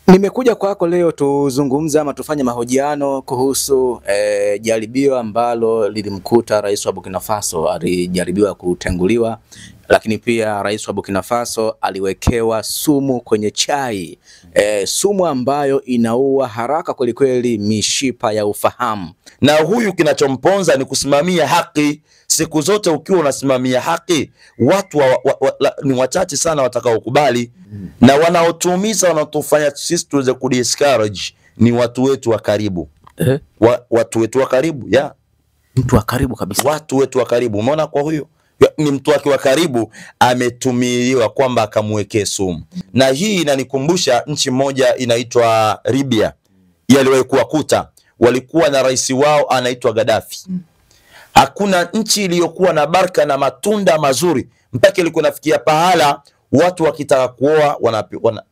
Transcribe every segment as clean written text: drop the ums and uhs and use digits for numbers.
Nimekuja kwako leo tuzungumze ama tufanye mahojiano kuhusu jaribio ambalo lilimkuta rais wa Burkina Faso. Alijaribiwa kutenguliwa, lakini pia rais wa Burkina Faso aliwekewa sumu kwenye chai, sumu ambayo inaua haraka kwelikweli mishipa ya ufahamu. Na huyu kinachomponza ni kusimamia haki. Siku zote ukiwa unasimamia haki, watu ni wachache sana watakaokubali. Na wanaotuumiza, wanaotufanya sisi tuweze kudiscourage ni watu wetu wa karibu. Watu wetu wa karibu, mtu wa karibu kabisa. Watu wetu wa karibu. Umeona, kwa huyo ni mtu wake wa karibu ametumiliwa kwamba akamwekee sumu. Na hii inanikumbusha nchi moja inaitwa Libya. Yaliwahi kuwakuta, walikuwa na rais wao anaitwa Gaddafi. Hakuna nchi iliyokuwa na baraka na matunda mazuri, mpaka ilikuwa nafikia pahala watu wakitaka kuoa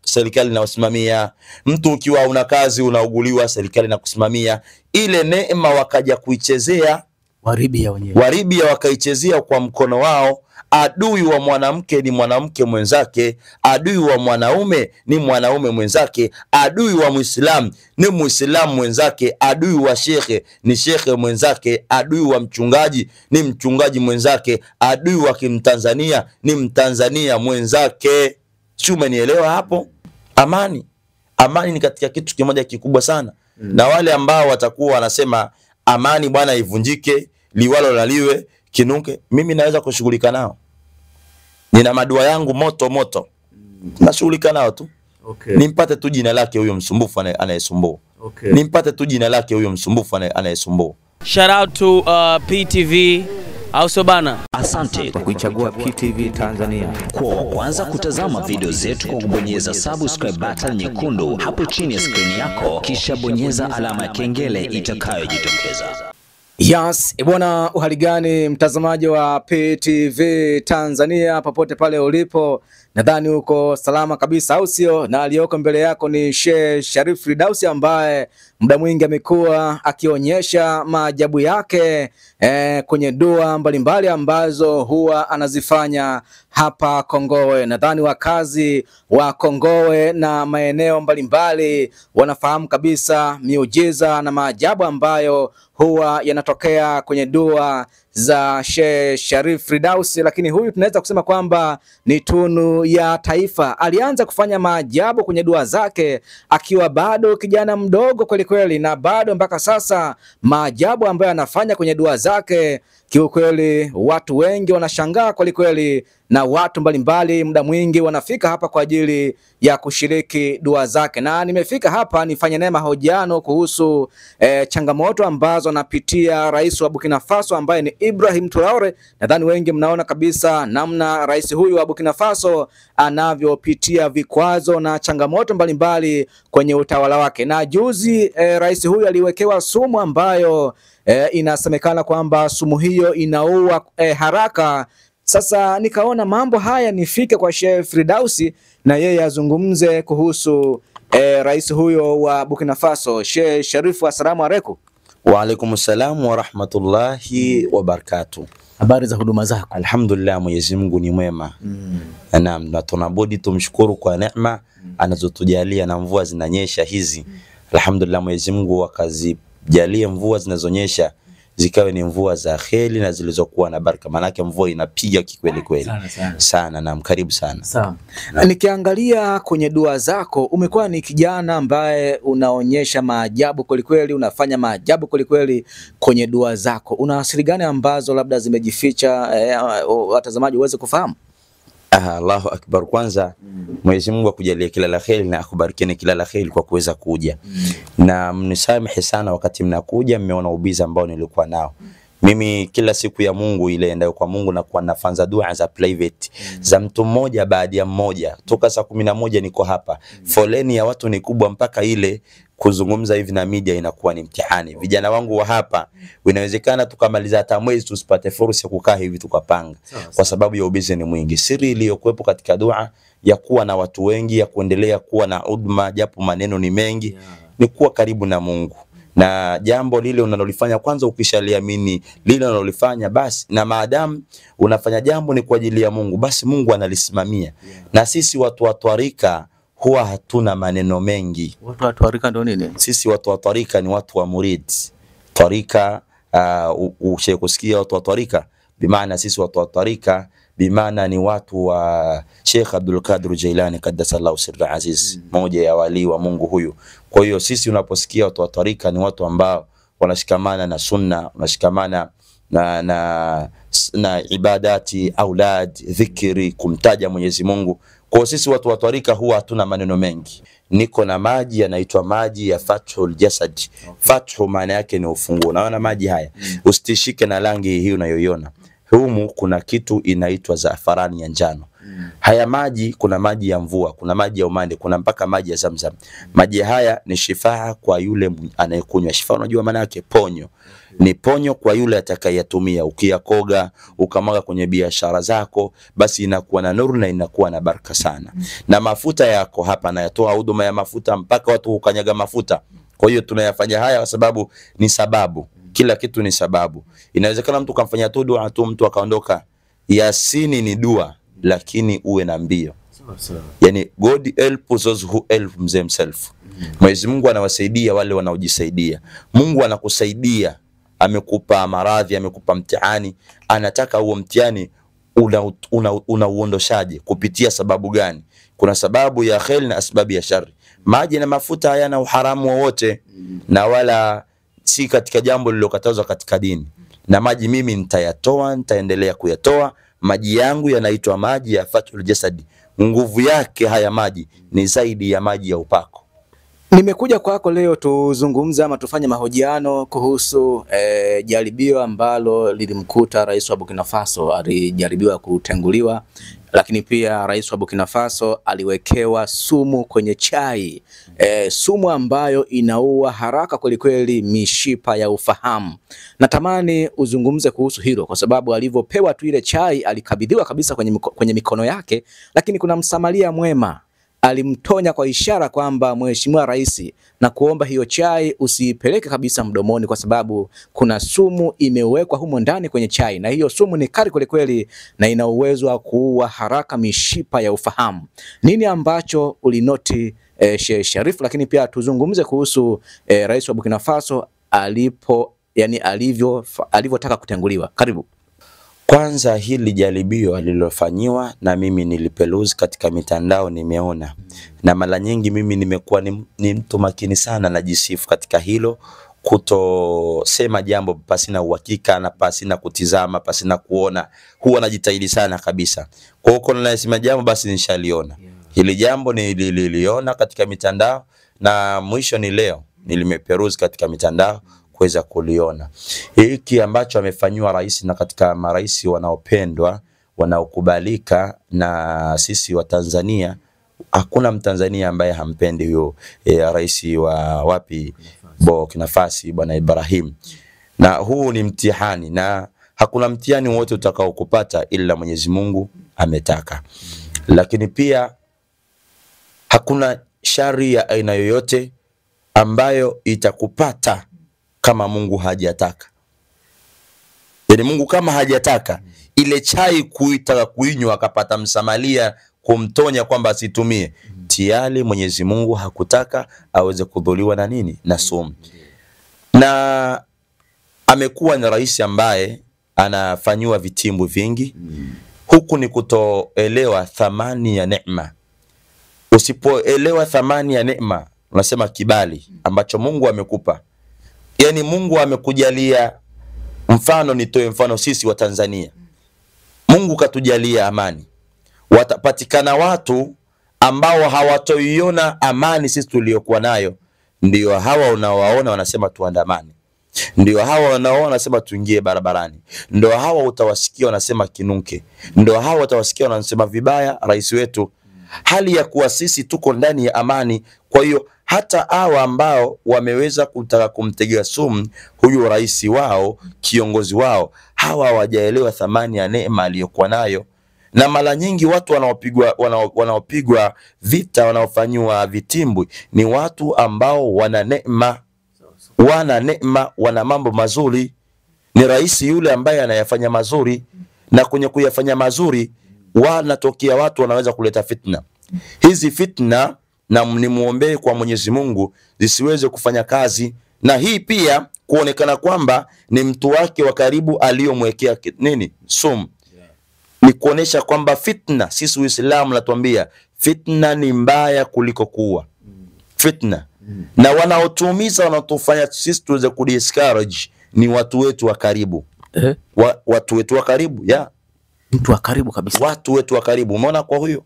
serikali inawasimamia. Mtu ukiwa una kazi unauguliwa, serikali inakusimamia. Ile neema wakaja kuichezea Waribia wenyewe. Waribia wakaichezea kwa mkono wao. Adui wa mwanamke ni mwanamke mwenzake, adui wa mwanaume ni mwanaume mwenzake, adui wa Muislamu ni Muislamu mwenzake, adui wa shekhe ni shekhe mwenzake, adui wa mchungaji ni mchungaji mwenzake, adui wa Kimtanzania ni Mtanzania mwenzake. Si umenielewa hapo? Amani ni katika kitu kimoja kikubwa sana. Na wale ambao watakuwa wanasema amani bwana ivunjike, liwalo na liwe kinuke, mimi naweza kushughulika nao. Nina madua yangu moto. Nashughulika nao tu. Nimpate tu jina lake huyo msumbufu anayesumbua. Nimpate tu jina lake huyo msumbufu anayesumbua. Shout out to PTV au bana. Asante kwa kuichagua PTV Tanzania. Kwa wa kwanza kutazama video zetu kwa kubonyeza subscribe button nyekundu hapo chini ya screen yako, kisha bonyeza alama ya kengele itakayojitokeza. Yes, bwana, uhali gani mtazamaji wa PTV Tanzania popote pale ulipo? Nadhani uko salama kabisa, au sio? Na aliyoko mbele yako ni Sheikh Sharif Firdausi ambaye muda mwingi amekuwa akionyesha maajabu yake kwenye dua mbalimbali ambazo huwa anazifanya hapa Kongowe. Nadhani wakazi wa Kongowe na maeneo mbalimbali wanafahamu kabisa miujiza na maajabu ambayo huwa yanatokea kwenye dua za Sheikh Sharif Firdausi, lakini huyu tunaweza kusema kwamba ni tunu ya taifa. Alianza kufanya maajabu kwenye dua zake akiwa bado kijana mdogo kweli kweli, na bado mpaka sasa maajabu ambayo anafanya kwenye dua zake kiukweli watu wengi wanashangaa kweli kweli, na watu mbalimbali muda mwingi wanafika hapa kwa ajili ya kushiriki dua zake. Na nimefika hapa nifanye naye mahojiano kuhusu changamoto ambazo anapitia rais wa Burkina Faso ambaye ni Ibrahim Traore. Nadhani wengi mnaona kabisa namna rais huyu wa Burkina Faso anavyopitia vikwazo na changamoto mbalimbali kwenye utawala wake. Na juzi rais huyu aliwekewa sumu ambayo inasemekana kwamba sumu hiyo inaua haraka. Sasa nikaona mambo haya nifike kwa Sheikh Firdausi na yeye azungumze kuhusu rais huyo wa Burkina Faso. Sheikh Sharif, assalamu alaikum. Wa alaikum salam wa rahmatullahi wa barakatuh. Habari za huduma zako? Alhamdulillah, Mwenyezi Mungu ni mwema. Naam, na tunabudi tumshukuru kwa neema anazotujalia, na mvua zinanyesha hizi. Alhamdulillah, Mwenyezi Mungu akazijalie mvua zinazonyesha zikawe ni mvua za kheri na zilizokuwa na baraka, manake mvua inapiga kikweli kweli sana. Na karibu sana. Sawa. Nikiangalia kwenye dua zako umekuwa ni kijana ambaye unaonyesha maajabu kweli kweli, unafanya maajabu kweli kweli kwenye dua zako. Una asili gani ambazo labda zimejificha watazamaji waweze kufahamu? Allahu akbar. Kwanza Mwenyezi Mungu akujalie kila la kheri na akubarikeni kila la kheri kwa kuweza kuja. Na mnisamehe sana wakati mnakuja, mmeona ubiza ambao nilikuwa nao. Mimi kila siku ya Mungu ile endayo kwa Mungu na kuwa nafanza dua za private za mtu mmoja baada ya mmoja. Toka saa 11 niko hapa. Foleni ya watu ni kubwa mpaka ile kuzungumza hivi na media inakuwa ni mtihani. Vijana wangu wa hapa, inawezekana tukamaliza hata mwezi tusipate fursa kukaa hivi tukapanga, kwa sababu ya ubizi ni mwingi. Siri iliyokuepo katika dua ya kuwa na watu wengi, ya kuendelea kuwa na huduma japo maneno ni mengi, ni kuwa karibu na Mungu. Na jambo lile unalolifanya kwanza ukishaliamini lile unalolifanya, basi na maadamu unafanya jambo ni kwa ajili ya Mungu, basi Mungu analisimamia. Na sisi watu wa twarika huwa hatuna maneno mengi. Watu wa tarika ndio nini? Sisi watu wa tarika ni watu wa murid. Tarika kusikia watu wa tarika, bimaana sisi watu wa tarika bimaana ni watu wa Sheikh Abdul Qadir Jailani qaddasallahu sirra aziz, moja ya wali wa Mungu huyu. Kwa hiyo sisi unaposikia watu wa tarika ni watu ambao wanashikamana na sunna, wanashikamana na ibadati, aulad, dhikri, kumtaja Mwenyezi Mungu. Kwa sisi watu wa tarika huwa hatuna maneno mengi. Niko na maji yanaitwa maji ya Fathul Jasad. Fathu maana yake ni ufunguo. Unaona maji haya? Usitishike na rangi hii unayoiona. Humu kuna kitu inaitwa zafarani ya njano. Haya maji, kuna maji ya mvua, kuna maji ya umande, kuna mpaka maji ya Zamzam. Maji haya ni shifaa kwa yule anayekunywa. Shifaa unajua maana yake? Ponyo. Ni ponyo kwa yule atakayetumia. Ukiyakoga, ukamwaga kwenye biashara zako, basi inakuwa na nuru na inakuwa na baraka sana. Na mafuta yako hapa nayatoa huduma ya mafuta mpaka watu ukanyaga mafuta. Kwa hiyo tunayafanya haya kwa sababu ni sababu. Kila kitu ni sababu. Inawezekana mtu kamfanya tu dua tu mtu akaondoka. Yasini ni dua, lakini uwe na mbio. Yani God help those who help themselves. Mwenyezi Mungu anawasaidia wale wanaojisaidia. Mungu anakusaidia, amekupa maradhi, amekupa mtihani, anataka huo mtihani unauondoshaje, kupitia sababu gani? Kuna sababu ya khair na sababu ya shari. Maji na mafuta hayana uharamu wowote, na wala si katika jambo lililokatazwa katika dini. Na maji mimi nitayatoa, nitaendelea kuyatoa. Maji yangu yanaitwa maji ya Fathul Jasad. Nguvu yake haya maji ni zaidi ya maji ya upako. Nimekuja kwako leo tuzungumze ama tufanye mahojiano kuhusu jaribio ambalo lilimkuta rais wa Burkina Faso. Alijaribiwa kutenguliwa, lakini pia rais wa Burkina Faso aliwekewa sumu kwenye chai. Sumu ambayo inaua haraka kweli mishipa ya ufahamu. Natamani uzungumze kuhusu hilo kwa sababu alivyopewa tu ile chai alikabidhiwa kabisa kwenye mikono yake, lakini kuna msamaria mwema alimtonya kwa ishara kwamba mheshimiwa rais, na kuomba hiyo chai usiipeleke kabisa mdomoni kwa sababu kuna sumu imewekwa humo ndani kwenye chai, na hiyo sumu ni kali kweli na ina uwezo wa kuua haraka mishipa ya ufahamu. Nini ambacho ulinoti Sheikh Sharif? Lakini pia tuzungumze kuhusu rais wa Burkina Faso alivyotaka kutenguliwa. Karibu. Kwanza hili jaribio alilofanywa na mimi nilipeluzi katika mitandao nimeona. Na mara nyingi mimi nimekuwa ni mtu makini sana najisifu katika hilo, kutosema jambo pasina uhakika na pasina kutizama, pasina kuona. Huwa najitahidi sana kabisa. Kwa hiyo kuna nasema jambo basi nishaliona. Hili jambo nililiona katika mitandao na mwisho ni leo nilimeperuzi katika mitandao kuweza kuliona. Hiki ambacho amefanywa rais, na katika marais wanaopendwa, wanaokubalika na sisi wa Tanzania, hakuna Mtanzania ambaye hampendi huyo rais wa wapi Burkina Faso bwana Ibrahim. Na huu ni mtihani, na hakuna mtihani wote utakao kupata ila Mwenyezi Mungu ametaka. Lakini pia hakuna shari ya aina yoyote ambayo itakupata kama Mungu hajataka. Yani Mungu kama hajataka ile chai kuitaka kuinywa akapata msamalia kumtonya kwamba asitumie, tayari Mwenyezi Mungu hakutaka aweze kudhuliwa na nini? Na sumu. Na amekuwa ni rais ambaye anafanywa vitimbu vingi. Huku ni kutoelewa thamani ya neema. Usipoelewa thamani ya neema, unasema kibali ambacho Mungu amekupa. Yani Mungu amekujalia, mfano nitoe mfano sisi wa Tanzania. Mungu katujalia amani. Watapatikana watu ambao hawatoiona amani sisi tuliokuwa nayo. Ndio hawa unawaona wanasema tuandamane. Ndio hawa wanaoona wanasema tuingie barabarani. Ndio hawa utawasikia wanasema kinunke. Ndio hawa utawasikia wanasema vibaya rais wetu. Hali ya kuwa sisi tuko ndani ya amani. Kwa hiyo hata hawa ambao wameweza kutaka kumtegea sumu huyu rais wao, kiongozi wao, hawa hawajaelewa thamani ya neema aliyokuwa nayo. Na mara nyingi watu wanaopigwa vita, wanaofanywa vitimbu ni watu ambao wana neema, wana mambo mazuri. Ni rais yule ambaye anayafanya mazuri, na kwenye kuyafanya mazuri wanatokea watu wanaweza kuleta fitna. Hizi fitna na nimuombee kwa Mwenyezi Mungu zisiweze kufanya kazi, na hii pia kuonekana kwamba ni mtu wake wa karibu aliyomwekea nini sumu, ni kuonesha kwamba fitna, sisi Uislamu natuambia fitna ni mbaya kuliko kuua. Fitna na wanaotuumiza, wanaotufanya sisi tuweze kudiscourage ni watu wetu wa karibu. Watu wetu wa karibu, mtu wa karibu kabisa, watu wetu wa karibu. Umeona, kwa huyo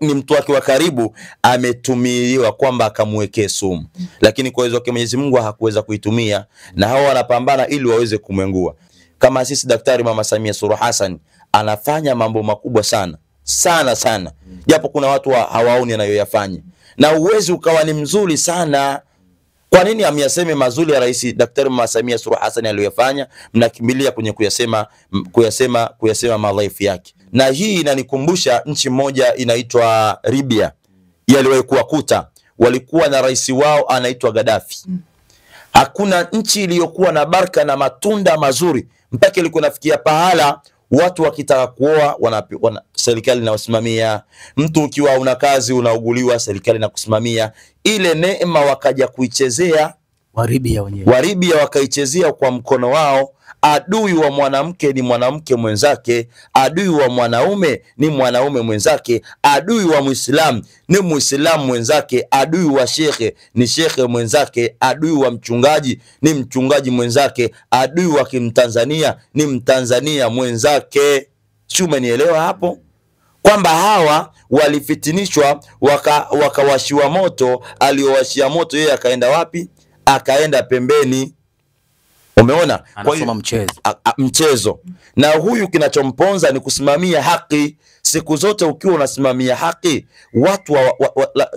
ni mtu wake wa karibu ametumiwa kwamba akamwekee sumu, lakini kwa hizo Mwenyezi Mungu hakuweza kuitumia, na hao wanapambana ili waweze kumwengua. Kama sisi Daktari Mama Samia Suluhu Hassan anafanya mambo makubwa sana sana sana, japo kuna watu hawaoni anayoyafanya, na uwezi ukawa ni mzuri sana. Kwa nini amyaseme mazuri ya Rais Daktari Mama Samia Suluhu Hassan aliyofanya, mnakimbilia kwenye kuyasema madhaifu yake? Na hii inanikumbusha nchi moja inaitwa Libya, yaliwahi kuwakuta, walikuwa na rais wao anaitwa Gaddafi. Hakuna nchi iliyokuwa na baraka na matunda mazuri, mpaka ilikuwa nafikia pahala watu wakitaka kuoa serikali inawasimamia, mtu ukiwa una kazi unauguliwa serikali na kusimamia. Ile neema wakaja kuichezea Waribia wenyewe, Waribia wakaichezea kwa mkono wao. Adui wa mwanamke ni mwanamke mwenzake, adui wa mwanaume ni mwanaume mwenzake, adui wa Muislamu ni Muislamu mwenzake, adui wa shekhe ni shekhe mwenzake, adui wa mchungaji ni mchungaji mwenzake, adui wa Kimtanzania ni Mtanzania mwenzake. Si umenielewa hapo? Kwamba hawa walifitinishwa, wakawashiwa moto, aliowashia moto yeye akaenda wapi? Akaenda pembeni. Umeona? Kwa hiyo mchezo. Na huyu kinachomponza ni kusimamia haki. Siku zote ukiwa unasimamia haki, watu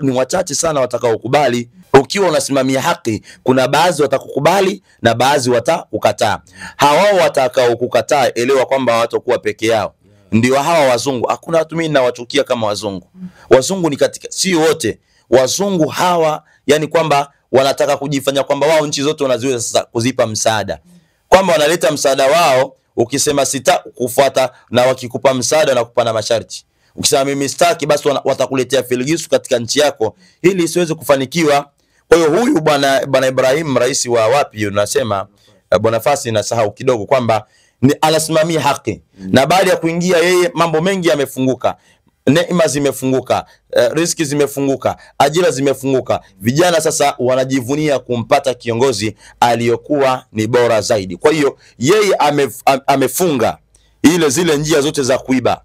ni wachache sana watakaokubali. Ukiwa unasimamia haki, kuna baadhi watakukubali na baadhi watakukataa. Hawao watakaokukataa, elewa kwamba hawatakuwa peke yao. Ndio hawa wazungu. Hakuna watu mimi nawachukia kama wazungu. Wazungu ni katika, si wote. Wazungu hawa yani kwamba wanataka kujifanya kwamba wao nchi zote wanaziweza sasa kuzipa msaada. Kwamba wanaleta msaada wao, ukisema sita kufuata, na wakikupa msaada na kupana masharti. Ukisema mimi sitaki, basi watakuletea filigisu katika nchi yako ili isiweze kufanikiwa. Kwa hiyo huyu bwana Ibrahim, rais wa wapi unasema Bonafasi, nasahau kidogo, kwamba ni anasimamia haki. Na baada ya kuingia yeye, mambo mengi yamefunguka. Neema zimefunguka, riziki zimefunguka, ajira zimefunguka. Vijana sasa wanajivunia kumpata kiongozi aliyokuwa ni bora zaidi. Kwa hiyo yeye amefunga zile njia zote za kuiba.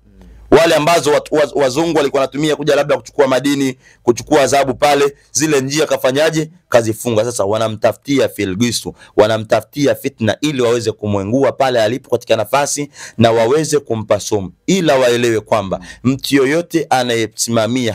Wale ambazo wazungu walikuwa wanatumia kuja labda kuchukua madini, kuchukua adhabu pale, zile njia kafanyaje? Kazifunga. Sasa wanamtafutia filgisu, wanamtafutia fitna ili waweze kumwengua pale alipo katika nafasi na waweze kumpa sumu. Ila waelewe kwamba mtu yoyote anayesimamia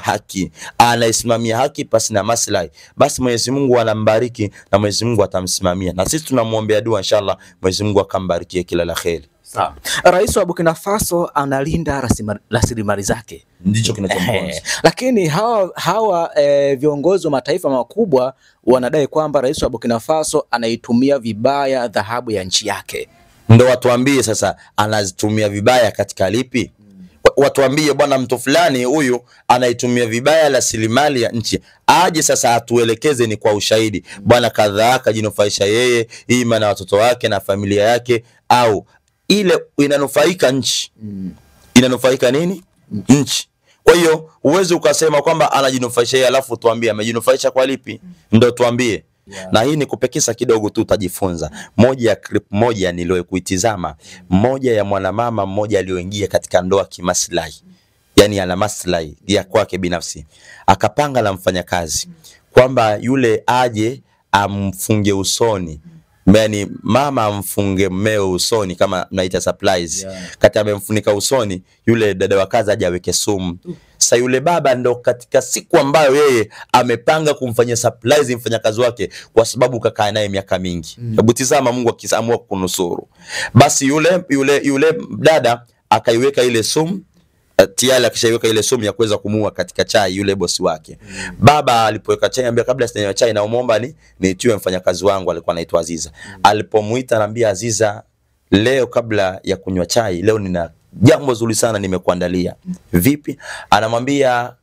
haki pasi na maslahi, basi Mwenyezi Mungu anambariki na Mwenyezi Mungu atamsimamia. Na sisi tunamuombea dua inshallah Mwenyezi Mungu akambarikie kila la kheri. Sawa. Rais wa Burkina Faso analinda rasilimali zake, ndicho kinachomponza. Lakini hawa viongozi wa mataifa makubwa wanadai kwamba rais wa Burkina Faso anaitumia vibaya dhahabu ya nchi yake. Ndio watuambie sasa anazitumia vibaya katika lipi? Watuambie bwana, mtu fulani huyu anaitumia vibaya rasilimali ya nchi. Aje sasa atuelekeze ni kwa ushahidi. Bwana kadhaa kajinufaisha yeye, hii maana watoto wake na familia yake, au ile inanufaika nchi. Inanufaika nini? Nchi. Kwa hiyo uweze ukasema kwamba anajinufaisha yeye alafu tuambie amejinufaisha kwa lipi? Ndio tuambie. Na hii ni kupekesa kidogo tu utajifunza. Moja ya clip moja niliyokuitizama, moja ya mwanamama mmoja aliyoingia katika ndoa kimaslahi. Yani ana maslahi ya kwake binafsi. Akapanga la mfanyakazi kwamba yule aje amfunge usoni. Yani mama amfunge mmeo usoni kama naita surprise. Kati amemfunika usoni, yule dada wa kazi aje aweke sumu. Sasa yule baba ndo katika siku ambayo yeye amepanga kumfanyia surprise mfanyakazi wake, kwa sababu kakaa naye miaka mingi. Hebu tizama Mungu akiamua kunusuru. Basi yule dada akaiweka ile sumu, tayari akishaiweka ile sumu ya kuweza kumuua katika chai yule bosi wake. Baba alipoweka chai anambia, kabla sijanywa chai naomba niitiwe mfanyakazi wangu, alikuwa anaitwa Aziza. Alipomuita anambia, Aziza, leo kabla ya kunywa chai, leo nina jambo zuri sana nimekuandalia. Vipi? Anamwambia,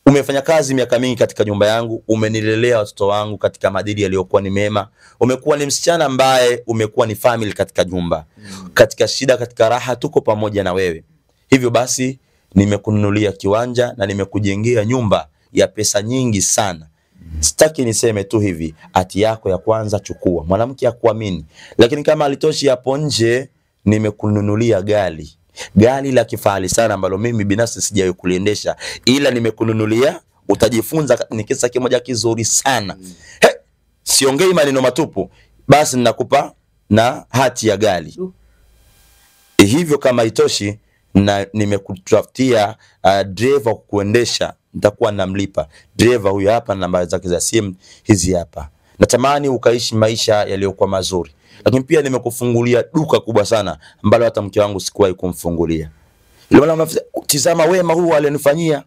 Umefanya kazi miaka mingi katika nyumba yangu, umenilelea watoto wangu katika maadili yaliyokuwa ni mema. Umekuwa ni msichana ambaye umekuwa ni family katika nyumba. Katika shida, katika raha tuko pamoja na wewe. Hivyo basi nimekununulia kiwanja na nimekujengea nyumba ya pesa nyingi sana. Sitaki niseme tu hivi, hati yako ya kwanza chukua. Mwanamke akuamini. Lakini kama alitoshi hapo nje, nimekununulia gari la kifahari sana ambalo mimi binafsi sijawahi kuliendesha, ila nimekununulia, utajifunza ni kisa kimoja kizuri sana. Siongei maneno matupu, basi ninakupa na hati ya gari. Hivyo kama itoshi, na nimekutafutia driver kukuendesha, nitakuwa namlipa. Driver huyu hapa na namba zake za simu hizi hapa. Natamani ukaishi maisha yaliyokuwa mazuri. Lakini pia nimekufungulia duka kubwa sana ambalo hata mke wangu sikuwahi kumfungulia. Ile maana tizama wema huu alinifanyia.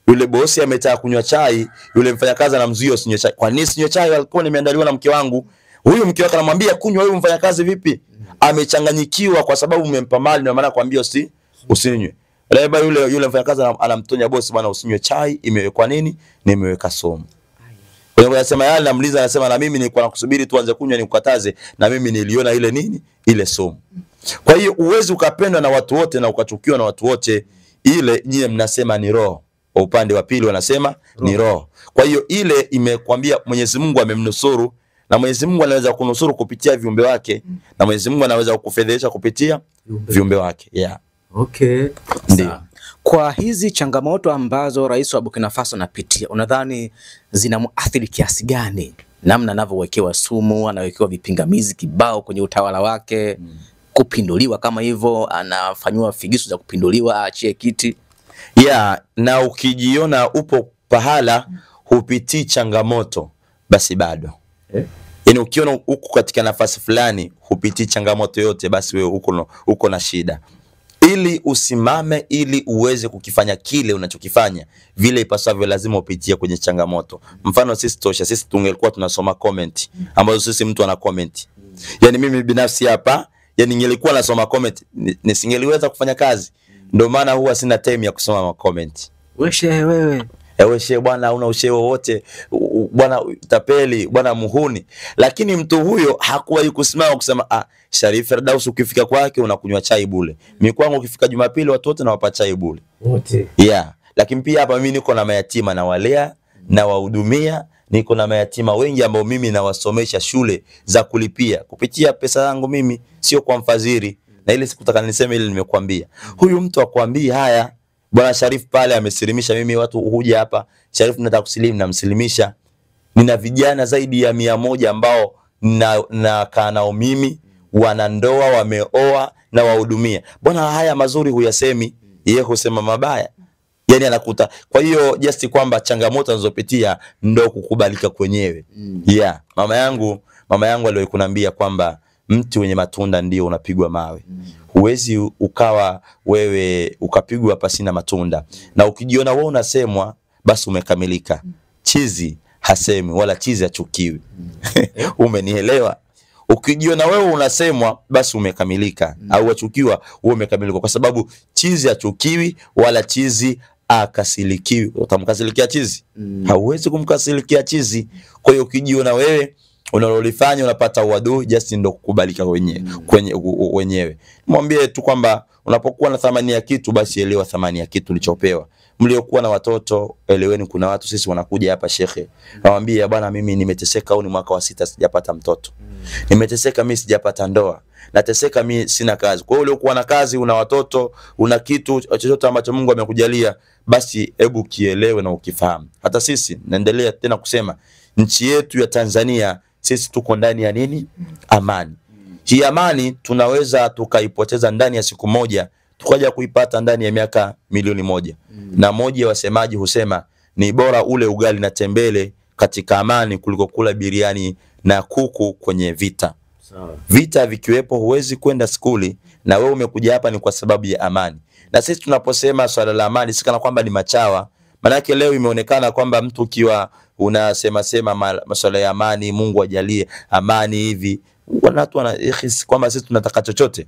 Yule bosi ametaka kunywa chai, yule mfanyakazi anamzuia usinywe chai. Kwa nini sinywe chai? Alikuwa nimeandaliwa na mke wangu. Huyu mke wake anamwambia kunywa, wewe mfanyakazi vipi? Amechanganyikiwa kwa sababu umempa mali, ndio maana kwambia usinywe. Leba yule mfanyakazi anamtonya bosi, bwana usinywe chai, imewekwa nini? Nimeweka somo. Kwa hiyo anasema yale, namuuliza, anasema na mimi nilikuwa nakusubiri tuanze kunywa nikukataze, na mimi niliona ile nini? Ile somo. Kwa hiyo uwezi ukapendwa na watu wote na ukachukiwa na watu wote. Ile nyie mnasema ni roho. Kwa upande wa pili wanasema ni roho. Kwa hiyo ile imekwambia Mwenyezi Mungu amemnusuru, na Mwenyezi Mungu anaweza kunusuru kupitia viumbe wake, na Mwenyezi Mungu anaweza kukufedhesha kupitia viumbe wake. Yeah. Okay. Ndio. Kwa hizi changamoto ambazo rais wa Burkina Faso anapitia, unadhani zinamuathiri kiasi gani? Namna anavyowekewa sumu, anawekewa vipingamizi kibao kwenye utawala wake, kupinduliwa kama hivyo, anafanywa figisu za kupinduliwa, aachie kiti. Yeah, na ukijiona upo pahala hupitii changamoto, basi bado. Yaani ukiona uko katika nafasi fulani hupitii changamoto yote, basi wewe uko na shida. Ili usimame, ili uweze kukifanya kile unachokifanya vile ipasavyo, lazima upitie kwenye changamoto. Mfano sisi tosha, sisi tungelikuwa tunasoma comment ambazo sisi mtu ana comment. Yaani mimi binafsi hapa, yaani nilikuwa nasoma comment, nisingeliweza kufanya kazi. Ndio maana huwa sina time ya kusoma comment. Wewe Wewe bwana una ushehe wote, bwana tapeli, bwana muhuni. Lakini mtu huyo hakuwahi kusimama kusema Sharif Firdaus ukifika kwake unakunywa chai bure. Mimi kwangu ukifika Jumapili watu wote nawapa chai bure. wote. Yeah. Lakini pia hapa mimi niko na mayatima na walea na wahudumia, niko na mayatima wengi ambao mimi nawasomesha shule za kulipia kupitia pesa yangu mimi, sio kwa mfadhili. Na ile sikutaka niseme ile nimekuambia. Huyu mtu akwambia haya, bwana Sharif pale amesilimisha, mimi watu huja hapa, Sharif nataka kusilimu, na msilimisha. Nina vijana zaidi ya 100 ambao na kaa nao mimi, wana ndoa, wameoa na wahudumia. Bwana haya mazuri huyasemi, yeye husema mabaya. Yaani anakuta. Kwa hiyo just kwamba changamoto anazopitia ndo kukubalika kwenyewe. Yeah, mama yangu aliwahi kuniambia kwamba mti wenye matunda ndio unapigwa mawe. Huwezi ukawa wewe ukapigwa pasina matunda. Na ukijiona wewe unasemwa, basi umekamilika. Chizi hasemi wala chizi hachukiwi. Umenielewa? Ukijiona wewe unasemwa, basi umekamilika. Au wachukiwa, wewe umekamilika, kwa sababu chizi hachukiwi wala chizi akasilikiwi. Utamkasilikia chizi? Hauwezi kumkasilikia chizi. Kwa hiyo ukijiona wewe unalolifanya unapata uadui, just ndo kukubalika wenyewe. Mwambie tu kwamba unapokuwa na thamani ya kitu, basi elewa thamani ya kitu ulichopewa. Mliokuwa na watoto, eleweni kuna watu sisi wanakuja hapa shekhe, nawaambia bwana mimi nimeteseka, au ni mwaka wa 6 sijapata mtoto. Nimeteseka mimi sijapata ndoa. Nateseka mimi sina kazi. Kwa hiyo uliokuwa na kazi, una watoto, una kitu chochote ambacho Mungu amekujalia, basi hebu kielewe na ukifahamu. Hata sisi naendelea tena kusema, nchi yetu ya Tanzania sisi tuko ndani ya nini? Amani. Hii amani tunaweza tukaipoteza ndani ya siku moja, tukaja kuipata ndani ya miaka milioni 1. Na moja wasemaji husema ni bora ule ugali na tembele katika amani kuliko kula biriani na kuku kwenye vita. Vita vikiwepo huwezi kwenda skuli, na wewe umekuja hapa ni kwa sababu ya amani. Na sisi tunaposema swala la amani si kana kwamba ni machawa. Manake leo imeonekana kwamba mtu ukiwa unasema masuala ya amani, Mungu ajalie amani hivi, watu wanahisi kwamba sisi tunataka chochote.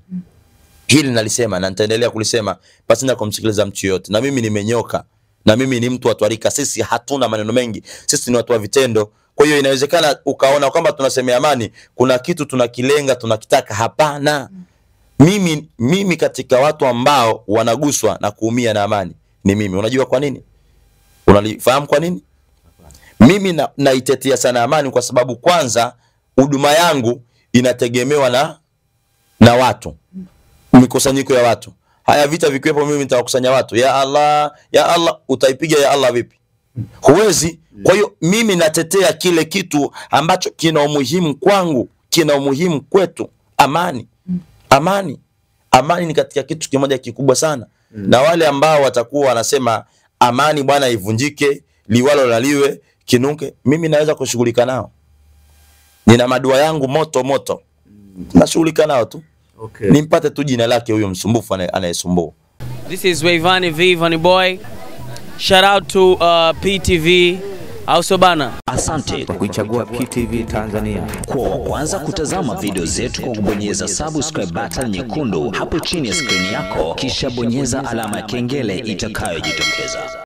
Hili nalisema na nitaendelea kulisema pasina kumsikiliza mtu yote. Na mimi nimenyoka. na mimi ni mtu wa twarika. Sisi hatuna maneno mengi, sisi ni watu wa vitendo. Kwa hiyo inawezekana ukaona kwamba tunasemea amani kuna kitu tunakilenga, tunakitaka. Hapana. Mimi katika watu ambao wanaguswa na kuumia na amani ni mimi. Unajua kwa nini? Unalifahamu kwa nini? Mimi naitetea sana amani kwa sababu kwanza huduma yangu inategemewa na watu. Mikusanyiko ya watu. Haya vita vikiwepo mimi nitawakusanya watu. Ya Allah, utaipiga ya Allah vipi? Huwezi. Kwa hiyo mimi natetea kile kitu ambacho kina umuhimu kwangu, kina umuhimu kwetu. Amani ni katika kitu kimoja kikubwa sana. Na wale ambao watakuwa wanasema amani bwana ivunjike, liwalo laliwe, kinuke, mimi naweza kushughulika nao. Nina madua yangu moto. Nashughulika nao tu. Okay. Nimpate tu jina lake huyo msumbufu anayesumbua. This is Wayvani V, Vanny Boy. Shout out to PTV also bana. Asante Kwa kuichagua PTV Tanzania. kwa wa kwanza kutazama video zetu kwa kubonyeza subscribe button nyekundu hapo chini ya screen yako, kisha bonyeza alama ya kengele itakayojitokeza.